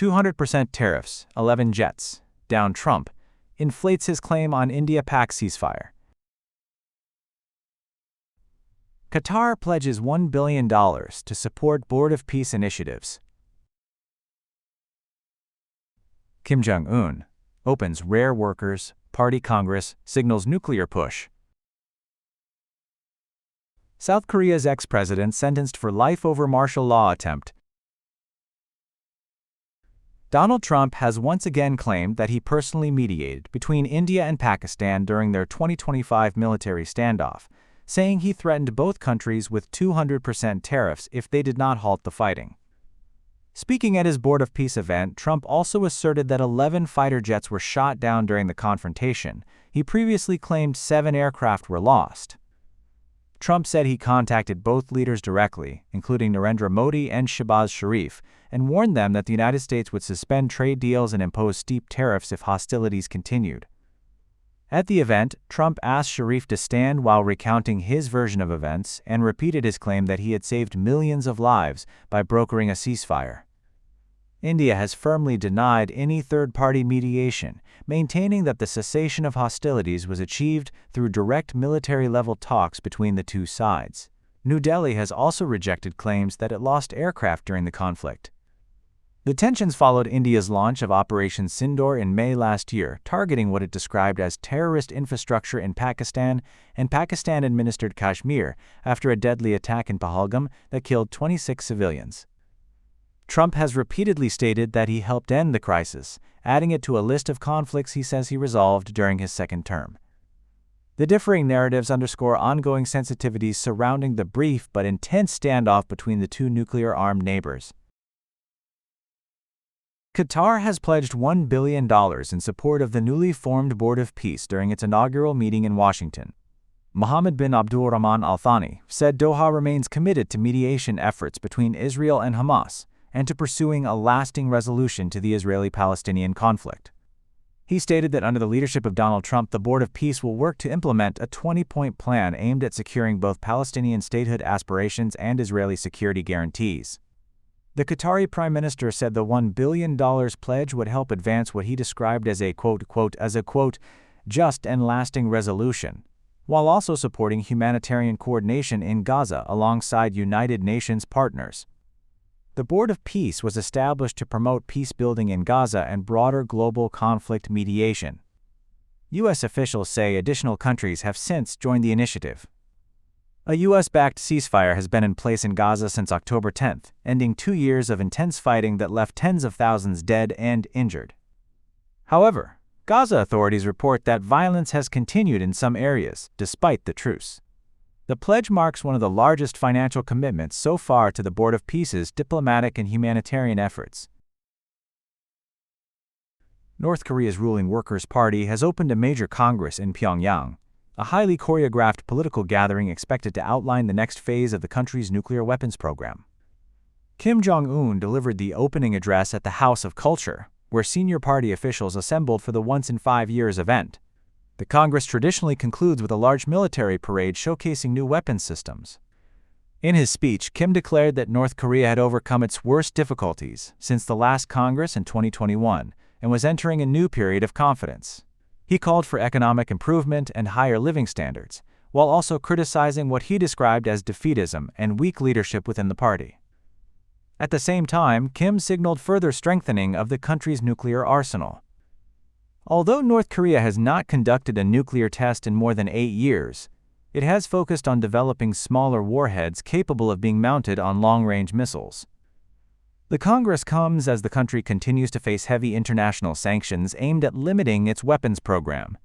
200% tariffs, 11 jets, down Trump, inflates his claim on India-Pak ceasefire. Qatar pledges $1 billion to support Board of Peace initiatives. Kim Jong-un opens rare workers' party Congress, signals nuclear push. South Korea's ex-president sentenced for life over martial law attempt. Donald Trump has once again claimed that he personally mediated between India and Pakistan during their 2025 military standoff, saying he threatened both countries with 200% tariffs if they did not halt the fighting. Speaking at his Board of Peace event, Trump also asserted that 11 fighter jets were shot down during the confrontation. He previously claimed 7 aircraft were lost. Trump said he contacted both leaders directly, including Narendra Modi and Shehbaz Sharif, and warned them that the United States would suspend trade deals and impose steep tariffs if hostilities continued. At the event, Trump asked Sharif to stand while recounting his version of events and repeated his claim that he had saved millions of lives by brokering a ceasefire. India has firmly denied any third-party mediation, maintaining that the cessation of hostilities was achieved through direct military-level talks between the two sides. New Delhi has also rejected claims that it lost aircraft during the conflict. The tensions followed India's launch of Operation Sindoor in May last year, targeting what it described as terrorist infrastructure in Pakistan and Pakistan-administered Kashmir after a deadly attack in Pahalgam that killed 26 civilians. Trump has repeatedly stated that he helped end the crisis, adding it to a list of conflicts he says he resolved during his second term. The differing narratives underscore ongoing sensitivities surrounding the brief but intense standoff between the two nuclear-armed neighbors. Qatar has pledged $1 billion in support of the newly formed Board of Peace during its inaugural meeting in Washington. Mohammed bin Abdul Rahman Al Thani said Doha remains committed to mediation efforts between Israel and Hamas and to pursuing a lasting resolution to the Israeli-Palestinian conflict. He stated that under the leadership of Donald Trump, the Board of Peace will work to implement a 20-point plan aimed at securing both Palestinian statehood aspirations and Israeli security guarantees. The Qatari Prime Minister said the $1 billion pledge would help advance what he described as a just and lasting resolution, while also supporting humanitarian coordination in Gaza alongside United Nations partners. The Board of Peace was established to promote peace-building in Gaza and broader global conflict mediation. U.S. officials say additional countries have since joined the initiative. A U.S.-backed ceasefire has been in place in Gaza since October 10, ending 2 years of intense fighting that left tens of thousands dead and injured. However, Gaza authorities report that violence has continued in some areas, despite the truce. The pledge marks one of the largest financial commitments so far to the Board of Peace's diplomatic and humanitarian efforts. North Korea's ruling Workers' Party has opened a major congress in Pyongyang, a highly choreographed political gathering expected to outline the next phase of the country's nuclear weapons program. Kim Jong-un delivered the opening address at the House of Culture, where senior party officials assembled for the once-in-5 years event. The Congress traditionally concludes with a large military parade showcasing new weapons systems. In his speech, Kim declared that North Korea had overcome its worst difficulties since the last Congress in 2021 and was entering a new period of confidence. He called for economic improvement and higher living standards, while also criticizing what he described as defeatism and weak leadership within the party. At the same time, Kim signaled further strengthening of the country's nuclear arsenal. Although North Korea has not conducted a nuclear test in more than 8 years, it has focused on developing smaller warheads capable of being mounted on long-range missiles. The Congress comes as the country continues to face heavy international sanctions aimed at limiting its weapons program.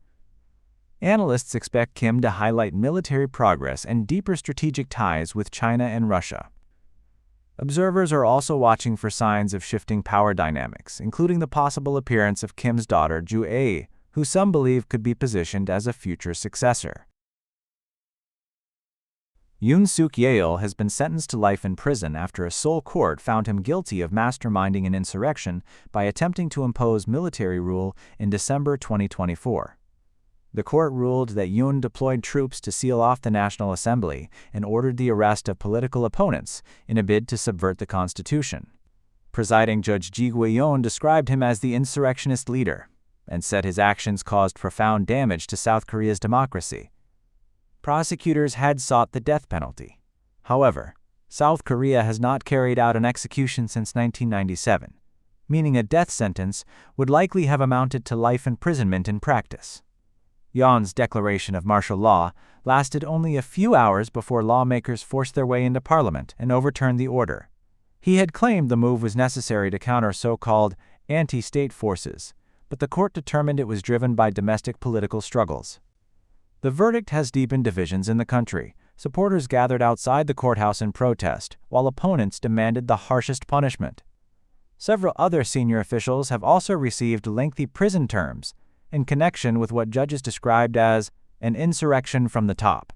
Analysts expect Kim to highlight military progress and deeper strategic ties with China and Russia. Observers are also watching for signs of shifting power dynamics, including the possible appearance of Kim's daughter Joo-ae, who some believe could be positioned as a future successor. Yoon Suk-yeol has been sentenced to life in prison after a Seoul court found him guilty of masterminding an insurrection by attempting to impose military rule in December 2024. The court ruled that Yoon deployed troops to seal off the National Assembly and ordered the arrest of political opponents in a bid to subvert the constitution. Presiding Judge Ji Guion described him as the insurrectionist leader and said his actions caused profound damage to South Korea's democracy. Prosecutors had sought the death penalty. However, South Korea has not carried out an execution since 1997, meaning a death sentence would likely have amounted to life imprisonment in practice. Yoon's declaration of martial law lasted only a few hours before lawmakers forced their way into parliament and overturned the order. He had claimed the move was necessary to counter so-called anti-state forces, but the court determined it was driven by domestic political struggles. The verdict has deepened divisions in the country. Supporters gathered outside the courthouse in protest, while opponents demanded the harshest punishment. Several other senior officials have also received lengthy prison terms in connection with what judges described as an insurrection from the top.